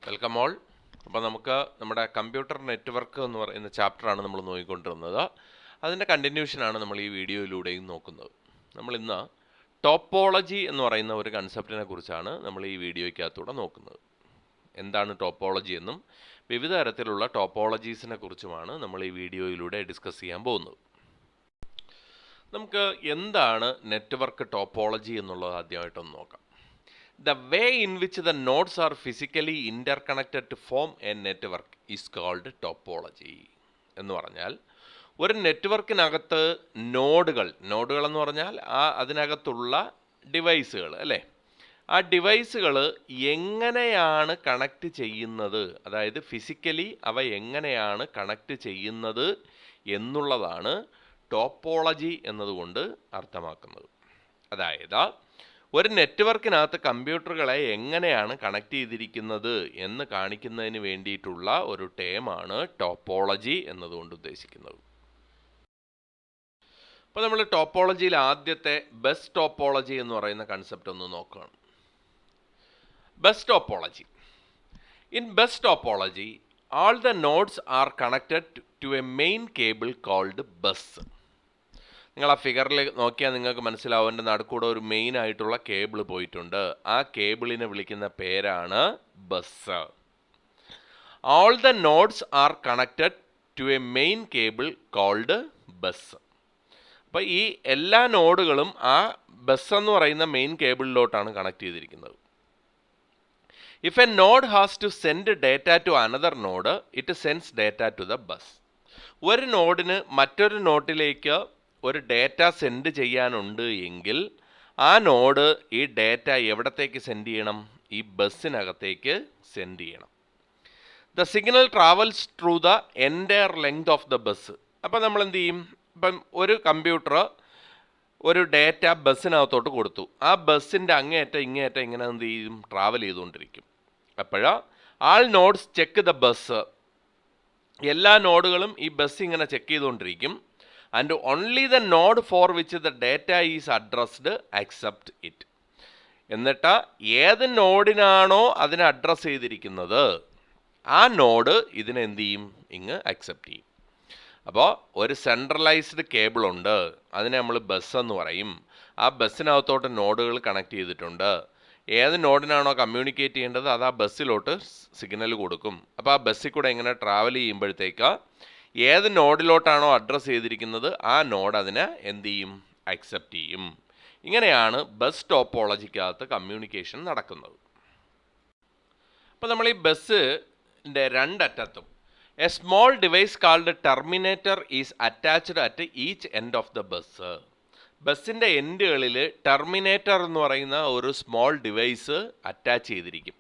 Welcome all. അപ്പോൾ നമുക്ക് നമ്മുടെ കമ്പ്യൂട്ടർ നെറ്റ്വർക്ക് എന്ന് പറയുന്ന ചാപ്റ്ററാണ് നമ്മൾ നോക്കിക്കൊണ്ടിരുന്നത്. അതിൻ്റെ കണ്ടിന്യൂഷനാണ് നമ്മൾ ഈ വീഡിയോയിലൂടെയും നോക്കുന്നത്. നമ്മൾ ഇന്ന് ടോപ്പോളജി എന്ന് പറയുന്ന ഒരു കൺസെപ്റ്റിനെ കുറിച്ചാണ് നമ്മൾ ഈ വീഡിയോയ്ക്കകത്തൂടെ നോക്കുന്നത്. എന്താണ് ടോപ്പോളജി എന്നും വിവിധ തരത്തിലുള്ള ടോപ്പോളജീസിനെ കുറിച്ചുമാണ് നമ്മൾ ഈ വീഡിയോയിലൂടെ ഡിസ്കസ് ചെയ്യാൻ പോകുന്നത്. നമുക്ക് എന്താണ് നെറ്റ്വർക്ക് ടോപ്പോളജി എന്നുള്ളത് ആദ്യമായിട്ടൊന്ന് നോക്കാം. The way in which the nodes are physically interconnected to form a network is called topology. എന്ന് പറഞ്ഞാൽ ഒരു നെറ്റ്വർക്കിനകത്ത് നോഡുകൾ എന്ന് പറഞ്ഞാൽ അതിനകത്തുള്ള ഡിവൈസുകൾ അല്ലേ, ആ ഡിവൈസുകൾ എങ്ങനെയാണ് കണക്ട് ചെയ്യുന്നത്, അതായത് ഫിസിക്കലി അവ എങ്ങനെയാണ് കണക്ട് ചെയ്യുന്നത് എന്നുള്ളതാണ് ടോപ്പോളജി എന്നതുകൊണ്ട് അർത്ഥമാക്കുന്നത്. അതായത് ഒരു നെറ്റ്വർക്കിനകത്ത് കമ്പ്യൂട്ടറുകളെ എങ്ങനെയാണ് കണക്ട് ചെയ്തിരിക്കുന്നത് എന്ന് കാണിക്കുന്നതിന് വേണ്ടിയിട്ടുള്ള ഒരു ടേമാണ് ടോപ്പോളജി എന്നതുകൊണ്ട് ഉദ്ദേശിക്കുന്നത്. അപ്പോൾ നമ്മൾ ടോപ്പോളജിയിൽ ആദ്യത്തെ ബസ് ടോപ്പോളജി എന്ന് പറയുന്ന കൺസെപ്റ്റ് ഒന്ന് നോക്കുകയാണ്. Bus topology. In bus topology all the nodes are connected to a main cable called bus. നിങ്ങൾ ആ ഫിഗറിൽ നോക്കിയാൽ നിങ്ങൾക്ക് മനസ്സിലാവും, എൻ്റെ നടുക്കൂടെ ഒരു മെയിൻ ആയിട്ടുള്ള കേബിൾ പോയിട്ടുണ്ട്. ആ കേബിളിനെ വിളിക്കുന്ന പേരാണ് bus. All the nodes are connected to a main cable called bus. അപ്പോൾ ഈ എല്ലാ നോഡുകളും ആ ബസ് എന്ന് പറയുന്ന മെയിൻ കേബിളിലോട്ടാണ് കണക്ട് ചെയ്തിരിക്കുന്നത്. If a node has to send data to another node, it sends data to the bus. ഒരു നോഡിന് മറ്റൊരു നോഡിലേക്ക് ഒരു ഡേറ്റ സെൻഡ് ചെയ്യാനുണ്ട് എങ്കിൽ ആ നോഡ് ഈ ഡേറ്റ എവിടത്തേക്ക് സെൻഡ് ചെയ്യണം? ഈ ബസ്സിനകത്തേക്ക് സെൻഡ് ചെയ്യണം. The signal travels through the entire length of the bus. അപ്പോൾ നമ്മൾ എന്ത് ചെയ്യും? ഇപ്പം ഒരു കമ്പ്യൂട്ടർ ഒരു ഡേറ്റ ബസ്സിനകത്തോട്ട് കൊടുത്തു. ആ ബസ്സിൻ്റെ അങ്ങേയറ്റം ഇങ്ങേയറ്റം ഇങ്ങനെ എന്ത് ചെയ്യും? ട്രാവൽ ചെയ്തുകൊണ്ടിരിക്കും. അപ്പോഴാ ആൾ നോഡ്സ് ചെക്ക് ദ ബസ്. എല്ലാ നോഡുകളും ഈ ബസ് ഇങ്ങനെ ചെക്ക് ചെയ്തുകൊണ്ടിരിക്കും. And only the node for which the data is addressed accept it. എന്നിട്ട് ഏത് നോഡിനാണോ അതിനെ അഡ്രസ്സ് ചെയ്തിരിക്കുന്നത് ആ നോഡ് ഇതിനെ എന്ത് ചെയ്യും? ഇങ്ങ് അക്സെപ്റ്റ് ചെയ്യും. അപ്പോൾ ഒരു സെൻട്രലൈസ്ഡ് കേബിൾ ഉണ്ട്, അതിനെ നമ്മൾ ബസ് എന്ന് പറയും. ആ ബസ്സിനകത്തോട്ട് നോഡുകൾ കണക്ട് ചെയ്തിട്ടുണ്ട്. ഏത് നോഡിനാണോ കമ്മ്യൂണിക്കേറ്റ് ചെയ്യേണ്ടത് അത് ആ ബസ്സിലോട്ട് സിഗ്നൽ കൊടുക്കും. അപ്പോൾ ആ ബസ്സിൽ കൂടെ ഇങ്ങനെ ട്രാവൽ ചെയ്യുമ്പോഴത്തേക്ക് ഏത് നോഡിലോട്ടാണോ അഡ്രസ്സ് ചെയ്തിരിക്കുന്നത് ആ നോഡ് അതിനെ എന്ത് ചെയ്യും? അക്സെപ്റ്റ് ചെയ്യും. ഇങ്ങനെയാണ് ബസ് ടോപ്പോളജിക്കകത്ത് കമ്മ്യൂണിക്കേഷൻ നടക്കുന്നത്. അപ്പോൾ നമ്മൾ ഈ ബസ്സിൻ്റെ രണ്ടറ്റത്തും a small device called terminator is attached at each end of the bus. ബസ്സിൻ്റെ എൻഡുകളിൽ ടെർമിനേറ്റർ എന്ന് പറയുന്ന ഒരു സ്മോൾ ഡിവൈസ് അറ്റാച്ച് ചെയ്തിരിക്കും.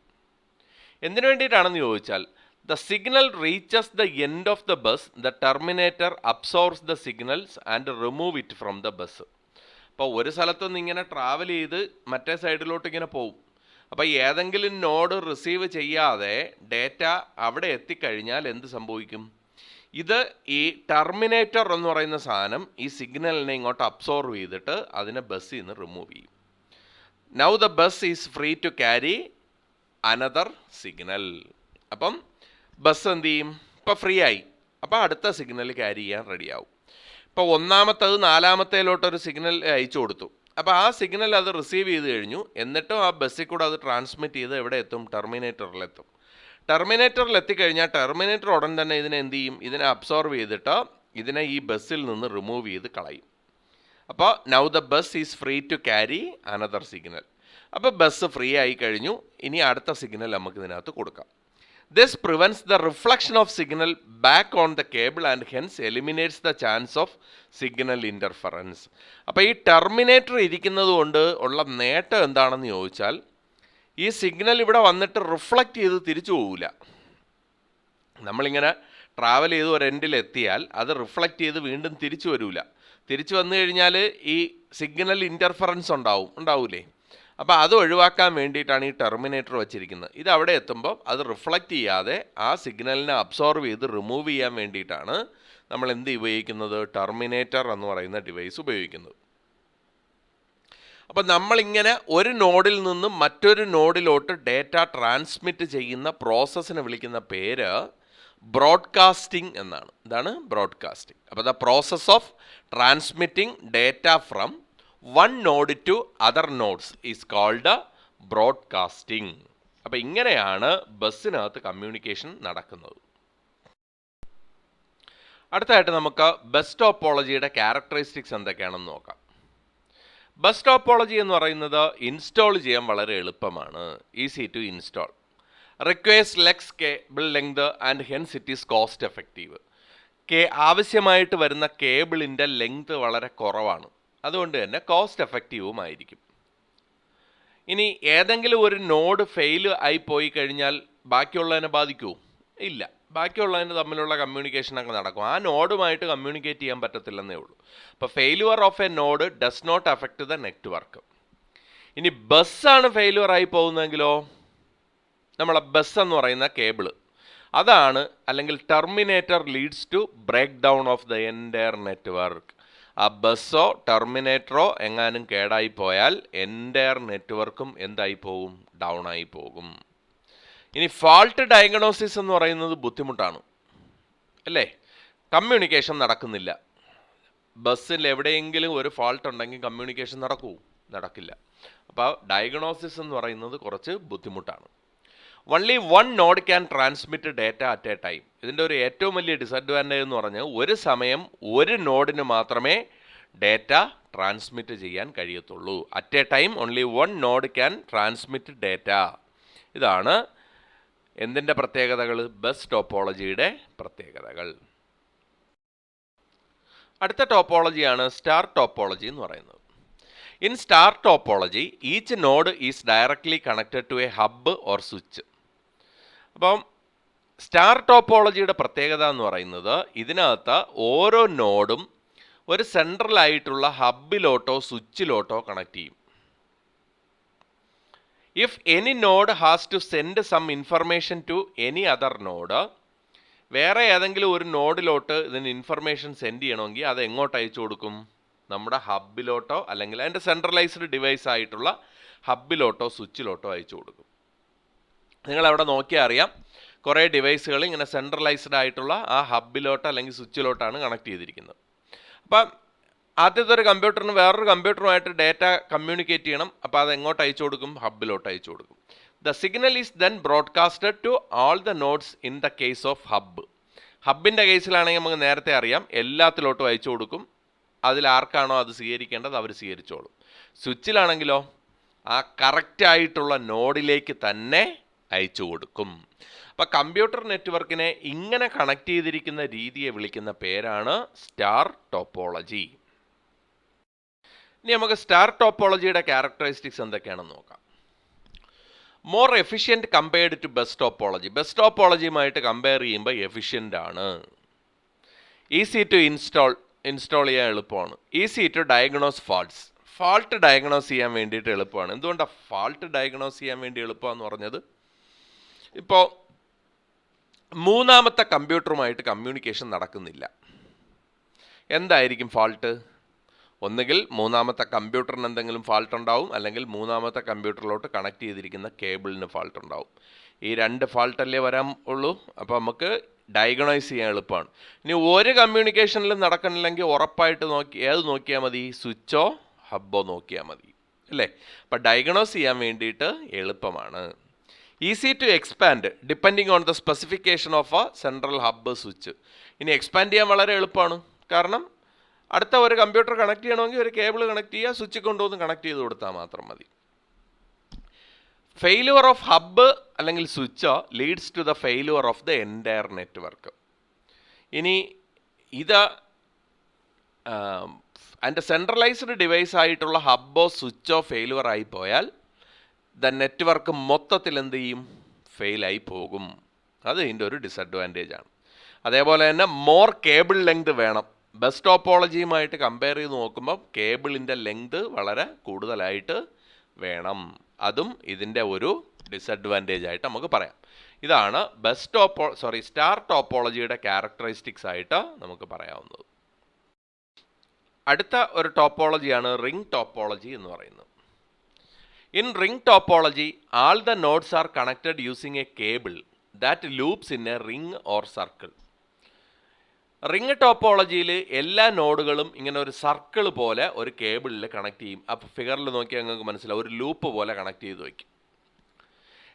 എന്തിനു വേണ്ടിയിട്ടാണെന്ന് ചോദിച്ചാൽ, the signal reaches the end of the bus, the terminator absorbs the signals and remove it from the bus. അപ്പോൾ ഒരു സ്ഥലത്തുനിന്ന് ഇങ്ങനെ ട്രാവൽ ചെയ്ത് മറ്റേ സൈഡിലോട്ട് ഇങ്ങനെ പോകും. അപ്പോൾ ഏതെങ്കിലും നോഡ് റിസീവ് ചെയ്യാതെ ഡേറ്റ അവിടെ എത്തിക്കഴിഞ്ഞാൽ എന്ത് സംഭവിക്കും? ഇത് ഈ ടെർമിനേറ്റർ എന്ന് പറയുന്ന സാധനം ഈ സിഗ്നലിനെ ഇങ്ങോട്ട് അബ്സോർവ് ചെയ്തിട്ട് അതിനെ ബസ്സിൽ നിന്ന് റിമൂവ് ചെയ്യും. Now the bus is free to carry another signal. അപ്പം ബസ് എന്ത് ചെയ്യും? ഇപ്പോൾ ഫ്രീ ആയി. അപ്പോൾ അടുത്ത സിഗ്നൽ ക്യാരി ചെയ്യാൻ റെഡിയാവും. ഇപ്പോൾ ഒന്നാമത്തത് നാലാമത്തേലോട്ടൊരു സിഗ്നൽ അയച്ചു കൊടുത്തു. അപ്പോൾ ആ സിഗ്നൽ അത് റിസീവ് ചെയ്ത് കഴിഞ്ഞു. എന്നിട്ടും ആ ബസ്സിൽ കൂടെ അത് ട്രാൻസ്മിറ്റ് ചെയ്ത് എവിടെ എത്തും? ടെർമിനേറ്ററിലെത്തും. ടെർമിനേറ്ററിൽ എത്തിക്കഴിഞ്ഞാൽ ടെർമിനേറ്റർ ഉടൻ തന്നെ ഇതിനെ എന്ത് ചെയ്യും? ഇതിനെ അബ്സോർവ് ചെയ്തിട്ട് ഇതിനെ ഈ ബസ്സിൽ നിന്ന് റിമൂവ് ചെയ്ത് കളയും. അപ്പോൾ now the bus is free to carry another signal. അപ്പോൾ ബസ് ഫ്രീ ആയി കഴിഞ്ഞു. ഇനി അടുത്ത സിഗ്നൽ നമുക്ക് ഇതിനകത്ത് കൊടുക്കാം. This prevents the reflection of signal back on the cable and hence eliminates the chance of signal interference. അപ്പോൾ ഈ ടെർമിനേറ്റർ ഇരിക്കുന്നത് കൊണ്ട് ഉള്ള നേട്ടം എന്താണെന്ന് ചോദിച്ചാൽ, ഈ സിഗ്നൽ ഇവിടെ വന്നിട്ട് റിഫ്ലക്റ്റ് ചെയ്ത് തിരിച്ചു പോകില്ല. നമ്മളിങ്ങനെ ട്രാവൽ ചെയ്ത് ഒരു എൻഡിൽ എത്തിയാൽ അത് റിഫ്ലക്റ്റ് ചെയ്ത് വീണ്ടും തിരിച്ചു വരില്ല. തിരിച്ചു വന്നു കഴിഞ്ഞാൽ ഈ സിഗ്നൽ ഇൻ്റർഫറൻസ് ഉണ്ടാവൂലേ? അപ്പോൾ അത് ഒഴിവാക്കാൻ വേണ്ടിയിട്ടാണ് ഈ ടെർമിനേറ്റർ വെച്ചിരിക്കുന്നത്. ഇത് അവിടെ എത്തുമ്പോൾ അത് റിഫ്ലക്റ്റ് ചെയ്യാതെ ആ സിഗ്നലിനെ അബ്സോർവ് ചെയ്ത് റിമൂവ് ചെയ്യാൻ വേണ്ടിയിട്ടാണ് നമ്മൾ എന്ത് ഉപയോഗിക്കുന്നത്? ടെർമിനേറ്റർ എന്ന് പറയുന്ന ഡിവൈസ് ഉപയോഗിക്കുന്നത്. അപ്പോൾ നമ്മളിങ്ങനെ ഒരു നോഡിൽ നിന്നും മറ്റൊരു നോഡിലോട്ട് ഡേറ്റ ട്രാൻസ്മിറ്റ് ചെയ്യുന്ന പ്രോസസ്സിനെ വിളിക്കുന്ന പേര് ബ്രോഡ്കാസ്റ്റിംഗ് എന്നാണ്. ഇതാണ് ബ്രോഡ്കാസ്റ്റിംഗ്. അപ്പോൾ the process of transmitting data from one node to other nodes is called broadcasting. അപ്പോൾ ഇങ്ങനെയാണ് ബസ്സിനകത്ത് കമ്മ്യൂണിക്കേഷൻ നടക്കുന്നത്. അടുത്തതായിട്ട് നമുക്ക് ബസ് ടോപ്പോളജിയുടെ ക്യാരക്ടറിസ്റ്റിക്സ് എന്തൊക്കെയാണെന്ന് നോക്കാം. ബസ് ടോപ്പോളജി എന്ന് പറയുന്നത് ഇൻസ്റ്റാൾ ചെയ്യാൻ വളരെ എളുപ്പമാണ്. Easy to install. Requires less cable length and hence it is cost effective. ആവശ്യമായിട്ട് വരുന്ന കേബിളിൻ്റെ ലെങ്ത് വളരെ കുറവാണ്, അതുകൊണ്ട് തന്നെ കോസ്റ്റ് എഫക്റ്റീവുമായിരിക്കും. ഇനി ഏതെങ്കിലും ഒരു നോഡ് ഫെയിൽ ആയി പോയി കഴിഞ്ഞാൽ ബാക്കിയുള്ളതിനെ ബാധിക്കുമോ? ഇല്ല, ബാക്കിയുള്ളതിന് തമ്മിലുള്ള കമ്മ്യൂണിക്കേഷനൊക്കെ നടക്കും. ആ നോഡുമായിട്ട് കമ്മ്യൂണിക്കേറ്റ് ചെയ്യാൻ പറ്റത്തില്ലെന്നേ ഉള്ളൂ. അപ്പോൾ failure of a node does not affect the network. ഇനി ബസ്സാണ് ഫെയിലുവർ ആയി പോകുന്നതെങ്കിലോ, നമ്മളെ ബസ് എന്ന് പറയുന്ന കേബിള് അതാണ്, അല്ലെങ്കിൽ terminator leads to break down of the entire network. ആ ബസ്സോ ടെർമിനേറ്ററോ എങ്ങാനും കേടായി പോയാൽ എൻറ്റയർ നെറ്റ്വർക്കും എന്തായി പോകും? ഡൗൺ ആയി പോകും. ഇനി ഫാൾട്ട് ഡയഗ്നോസിസ് എന്ന് പറയുന്നത് ബുദ്ധിമുട്ടാണ് അല്ലേ? കമ്മ്യൂണിക്കേഷൻ നടക്കുന്നില്ല. ബസ്സിൽ എവിടെയെങ്കിലും ഒരു ഫാൾട്ട് ഉണ്ടെങ്കിൽ കമ്മ്യൂണിക്കേഷൻ നടക്കില്ല. അപ്പോൾ ഡയഗ്നോസിസ് എന്ന് പറയുന്നത് കുറച്ച് ബുദ്ധിമുട്ടാണ്. only one node can transmit data at a time. ഇതിൻ്റെ ഒരു ഏറ്റവും വലിയ ഡിസഡ്വാൻറ്റേജ് എന്ന് പറഞ്ഞാൽ ഒരു സമയം ഒരു നോഡിന് മാത്രമേ ഡേറ്റ ട്രാൻസ്മിറ്റ് ചെയ്യാൻ കഴിയത്തുള്ളൂ. At a time only one node can transmit data. ഇതാണ് എന്തിൻ്റെ പ്രത്യേകതകൾ? ബസ് ടോപ്പോളജിയുടെ പ്രത്യേകതകൾ. അടുത്ത ടോപ്പോളജിയാണ് സ്റ്റാർ ടോപ്പോളജി എന്ന് പറയുന്നത്. In star topology each node is directly connected to a hub or switch. അപ്പം സ്റ്റാർ ടോപ്പോളജിയുടെ പ്രത്യേകത എന്ന് പറയുന്നത് ഇതിനകത്ത് ഓരോ നോഡും ഒരു സെൻട്രലായിട്ടുള്ള ഹബ്ബിലോട്ടോ സ്വിച്ചിലോട്ടോ കണക്ട് ചെയ്യും. If any node has to send some information to any other node, വേറെ ഏതെങ്കിലും ഒരു നോഡിലോട്ട് ഇതിന് ഇൻഫർമേഷൻ സെൻഡ് ചെയ്യണമെങ്കിൽ അത് എങ്ങോട്ട് അയച്ചു കൊടുക്കും? നമ്മുടെ ഹബ്ബിലോട്ടോ അല്ലെങ്കിൽ അതിൻ്റെ സെൻട്രലൈസ്ഡ് ഡിവൈസ് ആയിട്ടുള്ള ഹബ്ബിലോട്ടോ സ്വിച്ചിലോട്ടോ അയച്ചു കൊടുക്കും. നിങ്ങളവിടെ നോക്കിയാൽ അറിയാം, കുറേ ഡിവൈസുകൾ ഇങ്ങനെ സെൻട്രലൈസ്ഡ് ആയിട്ടുള്ള ആ ഹബ്ബിലോട്ടോ അല്ലെങ്കിൽ സ്വിച്ചിലോട്ടാണ് കണക്ട് ചെയ്തിരിക്കുന്നത്. അപ്പം ആദ്യത്തെ ഒരു കമ്പ്യൂട്ടറിന് വേറൊരു കമ്പ്യൂട്ടറുമായിട്ട് ഡേറ്റ കമ്മ്യൂണിക്കേറ്റ് ചെയ്യണം. അപ്പോൾ അത് എങ്ങോട്ട് അയച്ചു കൊടുക്കും? ഹബ്ബിലോട്ട് അയച്ചു കൊടുക്കും. The signal is then broadcasted to all the nodes in the case of hub. ഹബ്ബിൻ്റെ കേസിലാണെങ്കിൽ നമുക്ക് നേരത്തെ അറിയാം, എല്ലാത്തിലോട്ടും അയച്ചു കൊടുക്കും. അതിൽ ആർക്കാണോ അത് സ്വീകരിക്കേണ്ടത് അവർ സ്വീകരിച്ചോളും. സ്വിച്ചിലാണെങ്കിലോ ആ കറക്റ്റായിട്ടുള്ള നോഡിലേക്ക് തന്നെ അയച്ചു കൊടുക്കും. അപ്പോൾ കമ്പ്യൂട്ടർ നെറ്റ്വർക്കിനെ ഇങ്ങനെ കണക്ട് ചെയ്തിരിക്കുന്ന രീതിയെ വിളിക്കുന്ന പേരാണ് സ്റ്റാർ ടോപ്പോളജി. ഇനി നമുക്ക് സ്റ്റാർ ടോപ്പോളജിയുടെ ക്യാരക്ടറിസ്റ്റിക്സ് എന്തൊക്കെയാണെന്ന് നോക്കാം. More efficient compared to bus topology. Bus ടോപ്പോളജിയുമായിട്ട് കമ്പയർ ചെയ്യുമ്പോൾ എഫിഷ്യൻ്റ് ആണ്. ഈസി ടു ഇൻസ്റ്റാൾ ചെയ്യാൻ എളുപ്പമാണ്. Easy to diagnose fault diagnose ചെയ്യാൻ വേണ്ടിയിട്ട് എളുപ്പമാണ്. എന്തുകൊണ്ടാണ് ഫാൾട്ട് ഡയഗ്നോസ് ചെയ്യാൻ വേണ്ടി എളുപ്പമെന്ന് പറഞ്ഞത്? ഇപ്പോൾ മൂന്നാമത്തെ കമ്പ്യൂട്ടറുമായിട്ട് കമ്മ്യൂണിക്കേഷൻ നടക്കുന്നില്ല, എന്തായിരിക്കും ഫാൾട്ട്? ഒന്നുകിൽ മൂന്നാമത്തെ കമ്പ്യൂട്ടറിന് എന്തെങ്കിലും ഫാൾട്ട് ഉണ്ടാവും, അല്ലെങ്കിൽ മൂന്നാമത്തെ കമ്പ്യൂട്ടറിലോട്ട് കണക്ട് ചെയ്തിരിക്കുന്ന കേബിളിന് ഫാൾട്ട് ഉണ്ടാവും. ഈ രണ്ട് ഫാൾട്ടല്ലേ വരാൻ ഉള്ളൂ. അപ്പോൾ നമുക്ക് ഡയഗ്നോസ് ചെയ്യാൻ എളുപ്പമാണ്. ഇനി ഒരു കമ്മ്യൂണിക്കേഷനിലും നടക്കണില്ലെങ്കിൽ ഉറപ്പായിട്ട് ഏത് നോക്കിയാൽ മതി? സ്വിച്ചോ ഹബ്ബോ നോക്കിയാൽ മതി അല്ലേ? അപ്പോൾ ഡയഗ്നോസ് ചെയ്യാൻ വേണ്ടിയിട്ട് എളുപ്പമാണ്. Easy to expand depending on the specification of a central hub switch. ഇനി എക്സ്പാൻഡ് ചെയ്യാൻ വളരെ എളുപ്പമാണ്. കാരണം അടുത്ത ഒരു കമ്പ്യൂട്ടർ കണക്ട് ചെയ്യണമെങ്കിൽ ഒരു കേബിൾ കണക്ട് ചെയ്യുക, സ്വിച്ച് കൊണ്ടുവന്ന് കണക്ട് ചെയ്ത് കൊടുത്താൽ മാത്രം മതി. ഫെയിലുവർ ഓഫ് ഹബ്ബ് അല്ലെങ്കിൽ switch leads to the failure of the entire network. ഇനി ഇത് അതിൻ്റെ സെൻട്രലൈസ്ഡ് ഡിവൈസ് ആയിട്ടുള്ള ഹബ്ബോ സ്വിച്ചോ ഫെയിലുവർ ആയി പോയാൽ ദ നെറ്റ്വർക്ക് മൊത്തത്തിൽ എന്ത് ചെയ്യും? ഫെയിലായി പോകും. അത് ഇതിൻ്റെ ഒരു ഡിസഡ്വാൻറ്റേജ് ആണ്. അതേപോലെ തന്നെ മോർ കേബിൾ ലെങ്ത് വേണം. ബസ് ടോപ്പോളജിയുമായിട്ട് കമ്പയർ ചെയ്ത് നോക്കുമ്പോൾ കേബിളിൻ്റെ ലെങ്ത് വളരെ കൂടുതലായിട്ട് വേണം. അതും ഇതിൻ്റെ ഒരു ഡിസഡ്വാൻറ്റേജ് ആയിട്ട് നമുക്ക് പറയാം. ഇതാണ് സ്റ്റാർ ടോപ്പോളജിയുടെ ക്യാരക്ടറിസ്റ്റിക്സ് ആയിട്ട് നമുക്ക് പറയാവുന്നത്. അടുത്ത ഒരു ടോപ്പോളജിയാണ് റിംഗ് ടോപ്പോളജി എന്ന് പറയുന്നത്. In ring topology, all the nodes are connected using a cable that loops in a ring or circle. Ring ടോപ്പോളജിയിൽ എല്ലാ നോഡുകളും ഇങ്ങനെ ഒരു സർക്കിൾ പോലെ ഒരു കേബിളിൽ കണക്ട് ചെയ്യും. അപ്പോൾ ഫിഗറിൽ നോക്കിയാൽ നിങ്ങൾക്ക് മനസ്സിലാവും, ഒരു ലൂപ്പ് പോലെ കണക്ട് ചെയ്ത് വയ്ക്കും.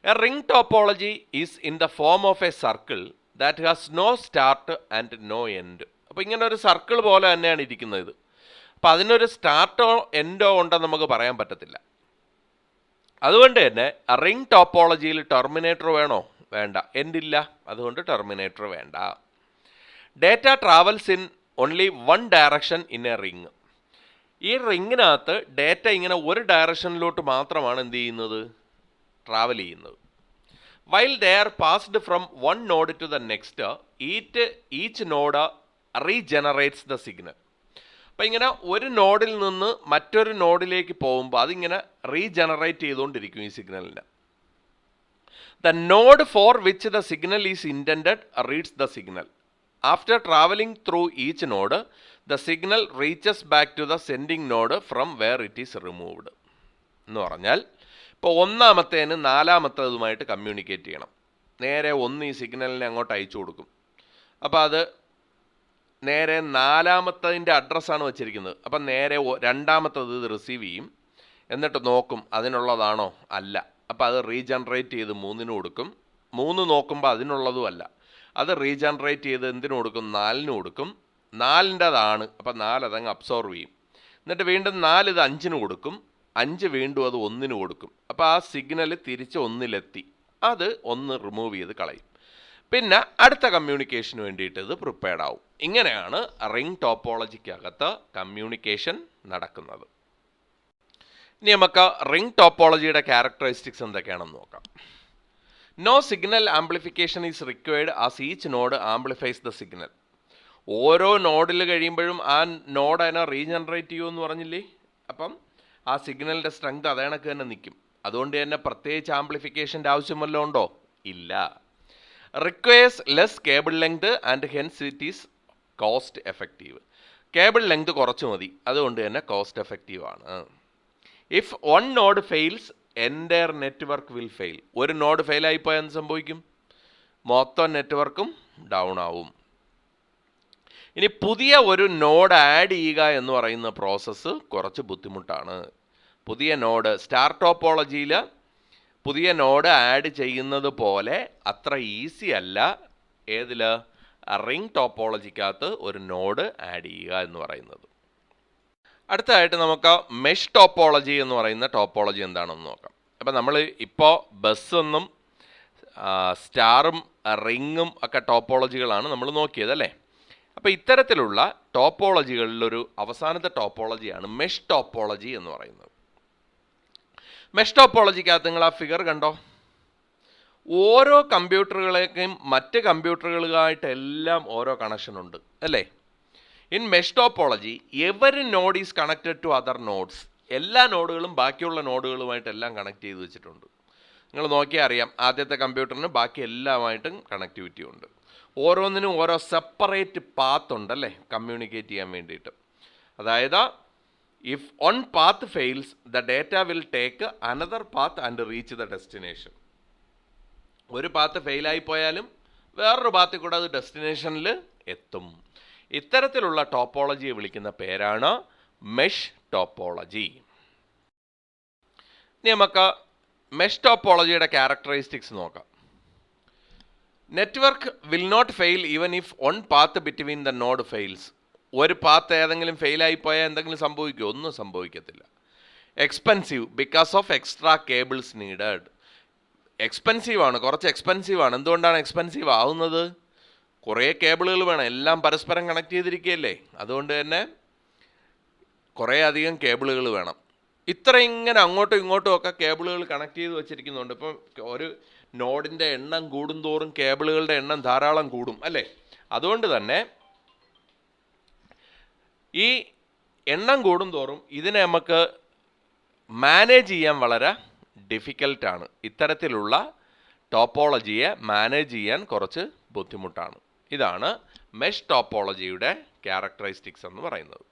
A ring topology is in the form of a circle that has no start and no end. അപ്പോൾ ഇങ്ങനെ ഒരു സർക്കിൾ പോലെ തന്നെയാണ് ഇരിക്കുന്നത്. അപ്പോൾ അതിനൊരു സ്റ്റാർട്ടോ എൻഡോ ഉണ്ടെന്ന് നമുക്ക് പറയാൻ പറ്റത്തില്ല. അതുകൊണ്ട് തന്നെ റിംഗ് ടോപ്പോളജിയിൽ ടെർമിനേറ്റർ വേണോ? വേണ്ട. എൻഡ് ഇല്ല, അതുകൊണ്ട് ടെർമിനേറ്റർ വേണ്ട. Data travels in only one direction in A ring. ഈ റിങ്ങിനകത്ത് ഡേറ്റ ഇങ്ങനെ ഒരു ഡയറക്ഷനിലോട്ട് മാത്രമാണ് എന്ത് ചെയ്യുന്നത്? ട്രാവൽ ചെയ്യുന്നത്. While they are passed from one node to the next, each node regenerates the signal. അപ്പം ഇങ്ങനെ ഒരു നോഡിൽ നിന്ന് മറ്റൊരു നോഡിലേക്ക് പോകുമ്പോൾ അതിങ്ങനെ റീജനറേറ്റ് ചെയ്തുകൊണ്ടിരിക്കും ഈ സിഗ്നലിന്. The node for which the signal is intended reads the signal. After traveling through each node, the signal reaches back to the sending node from where it is removed. എന്ന് പറഞ്ഞാൽ ഇപ്പോൾ ഒന്നാമത്തേന് നാലാമത്തേതുമായിട്ട് കമ്മ്യൂണിക്കേറ്റ് ചെയ്യണം. നേരെ ഒന്ന് ഈ സിഗ്നലിനെ അങ്ങോട്ട് അയച്ചു കൊടുക്കും. അപ്പോൾ അത് നേരെ നാലാമത്തതിൻ്റെ അഡ്രസ്സാണ് വെച്ചിരിക്കുന്നത്. അപ്പം നേരെ രണ്ടാമത്തത് ഇത് റിസീവ് ചെയ്യും, എന്നിട്ട് നോക്കും അതിനുള്ളതാണോ അല്ല. അപ്പോൾ അത് റീജനറേറ്റ് ചെയ്ത് മൂന്നിന് കൊടുക്കും. മൂന്ന് നോക്കുമ്പോൾ അതിനുള്ളതും അല്ല, അത് റീജനറേറ്റ് ചെയ്ത് എന്തിനു കൊടുക്കും? നാലിന് കൊടുക്കും. നാലിൻ്റെതാണ്, അപ്പം നാലതങ്ങ് അബ്സോർവ് ചെയ്യും. എന്നിട്ട് വീണ്ടും നാല് ഇത് അഞ്ചിന് കൊടുക്കും. അഞ്ച് വീണ്ടും അത് ഒന്നിന് കൊടുക്കും. അപ്പോൾ ആ സിഗ്നൽ തിരിച്ച് ഒന്നിലെത്തി, അത് ഒന്ന് റിമൂവ് ചെയ്ത് കളയും. പിന്നെ അടുത്ത കമ്മ്യൂണിക്കേഷന് വേണ്ടിയിട്ട് ഇത് പ്രിപ്പയർഡ് ആവും. ഇങ്ങനെയാണ് റിംഗ് ടോപ്പോളജിക്കകത്ത് കമ്മ്യൂണിക്കേഷൻ നടക്കുന്നത്. ഇനി നമുക്ക് റിംഗ് ടോപ്പോളജിയുടെ ക്യാരക്ടറിസ്റ്റിക്സ് എന്തൊക്കെയാണെന്ന് നോക്കാം. No signal amplification is required as each node amplifies the signal. ഓരോ നോഡിൽ കഴിയുമ്പോഴും ആ നോഡ് അതിനെ റീജനറേറ്റ് ചെയ്യുമെന്ന് പറഞ്ഞില്ലേ? അപ്പം ആ സിഗ്നലിൻ്റെ സ്ട്രെങ്ത് അതേ കണക്ക് തന്നെ നിൽക്കും. അതുകൊണ്ട് തന്നെ പ്രത്യേകിച്ച് ആംപ്ലിഫിക്കേഷൻ്റെ ആവശ്യം വല്ലതും ഉണ്ടോ? ഇല്ല. Requires less cable length and hence it is cost effective. Cable length കുറച്ച് മതി, അതുകൊണ്ട് തന്നെ കോസ്റ്റ് എഫക്റ്റീവ് ആണ്. If one node fails entire network will fail. ഒരു നോഡ് ഫെയിലായിപ്പോയാൽ എന്ത് സംഭവിക്കും? മൊത്തം നെറ്റ്വർക്കും ഡൗൺ ആവും. ഇനി പുതിയ ഒരു നോഡ് ആഡ് ചെയ്യുക എന്ന് പറയുന്ന പ്രോസസ്സ് കുറച്ച് ബുദ്ധിമുട്ടാണ്. പുതിയ നോഡ് സ്റ്റാർ ടോപ്പോളജിയിൽ പുതിയ നോഡ് ആഡ് ചെയ്യുന്നത് പോലെ അത്ര ഈസി അല്ല ഏതിൽ? റിംഗ് ടോപ്പോളജിക്കകത്ത് ഒരു നോഡ് ആഡ് ചെയ്യുക എന്ന് പറയുന്നത്. അടുത്തതായിട്ട് നമുക്ക് മെഷ് ടോപ്പോളജി എന്ന് പറയുന്ന ടോപ്പോളജി എന്താണെന്ന് നോക്കാം. അപ്പം നമ്മൾ ഇപ്പോൾ ബസ്സെന്നും സ്റ്റാറും റിങ്ങും ഒക്കെ ടോപ്പോളജികളാണ് നമ്മൾ നോക്കിയത് അല്ലേ? അപ്പോൾ ഇത്തരത്തിലുള്ള ടോപ്പോളജികളിലൊരു അവസാനത്തെ ടോപ്പോളജിയാണ് മെഷ് ടോപ്പോളജി എന്ന് പറയുന്നത്. മെഷ് ടോപ്പോളജിക്കകത്ത് നിങ്ങൾ ആ ഫിഗർ കണ്ടോ? ഓരോ കമ്പ്യൂട്ടറുകളേക്കും മറ്റ് കമ്പ്യൂട്ടറുകളുമായിട്ടെല്ലാം ഓരോ കണക്ഷൻ ഉണ്ട് അല്ലേ? In mesh topology every node is connected to other nodes. എല്ലാ നോഡുകളും ബാക്കിയുള്ള നോഡുകളുമായിട്ടെല്ലാം കണക്ട് ചെയ്ത് വെച്ചിട്ടുണ്ട്. നിങ്ങൾ നോക്കിയാൽ അറിയാം, ആദ്യത്തെ കമ്പ്യൂട്ടറിന് ബാക്കി എല്ലാമായിട്ടും കണക്ടിവിറ്റി ഉണ്ട്. ഓരോന്നിനും ഓരോ സെപ്പറേറ്റ് പാത്ത് ഉണ്ടല്ലേ കമ്മ്യൂണിക്കേറ്റ് ചെയ്യാൻ വേണ്ടിയിട്ട്. അതായത് if one path fails the data will take another path and reach the destination. ഒരു പാത്ത് ഫെയിലായി പോയാലും വേറൊരു പാത്തിൽ കൂടെ അത് ഡെസ്റ്റിനേഷനിൽ എത്തും. ഇത്തരത്തിലുള്ള ടോപ്പോളജിയെ വിളിക്കുന്ന പേരാണ് മെഷ് ടോപ്പോളജി. ഇനി നമുക്ക് മെഷ് ടോപ്പോളജിയുടെ ക്യാരക്ടറിസ്റ്റിക്സ് നോക്കാം. Network will not fail even if one path between the node fails. ഒരു പാത്ത് ഏതെങ്കിലും ഫെയിലായി പോയാൽ എന്തെങ്കിലും സംഭവിക്കുമോ? ഒന്നും സംഭവിക്കത്തില്ല. Expensive because of extra cables needed. Expensive ആണ്, കുറച്ച് എക്സ്പെൻസീവ് ആണ്. എന്തുകൊണ്ടാണ് എക്സ്പെൻസീവ് ആവുന്നത്? കുറേ കേബിളുകൾ വേണം, എല്ലാം പരസ്പരം കണക്ട് ചെയ്തിരിക്കുകയല്ലേ. അതുകൊണ്ട് തന്നെ കുറേ അധികം കേബിളുകൾ വേണം. ഇത്ര ഇങ്ങനെ അങ്ങോട്ടും ഇങ്ങോട്ടും ഒക്കെ കേബിളുകൾ കണക്ട് ചെയ്ത് വെച്ചിരിക്കുന്നുണ്ട്. ഇപ്പം ഒരു നോഡിൻ്റെ എണ്ണം കൂടുന്തോറും കേബിളുകളുടെ എണ്ണം ധാരാളം കൂടും അല്ലേ? അതുകൊണ്ട് തന്നെ ഈ എണ്ണം കൂടുന്തോറും ഇതിനെ നമുക്ക് മാനേജ് ചെയ്യാൻ വളരെ ഡിഫിക്കൽട്ടാണ്. ഇത്തരത്തിലുള്ള ടോപ്പോളജിയെ മാനേജ് ചെയ്യാൻ കുറച്ച് ബുദ്ധിമുട്ടാണ്. ഇതാണ് മെഷ് ടോപ്പോളജിയുടെ ക്യാരക്ടറിസ്റ്റിക്സ് എന്ന് പറയുന്നത്.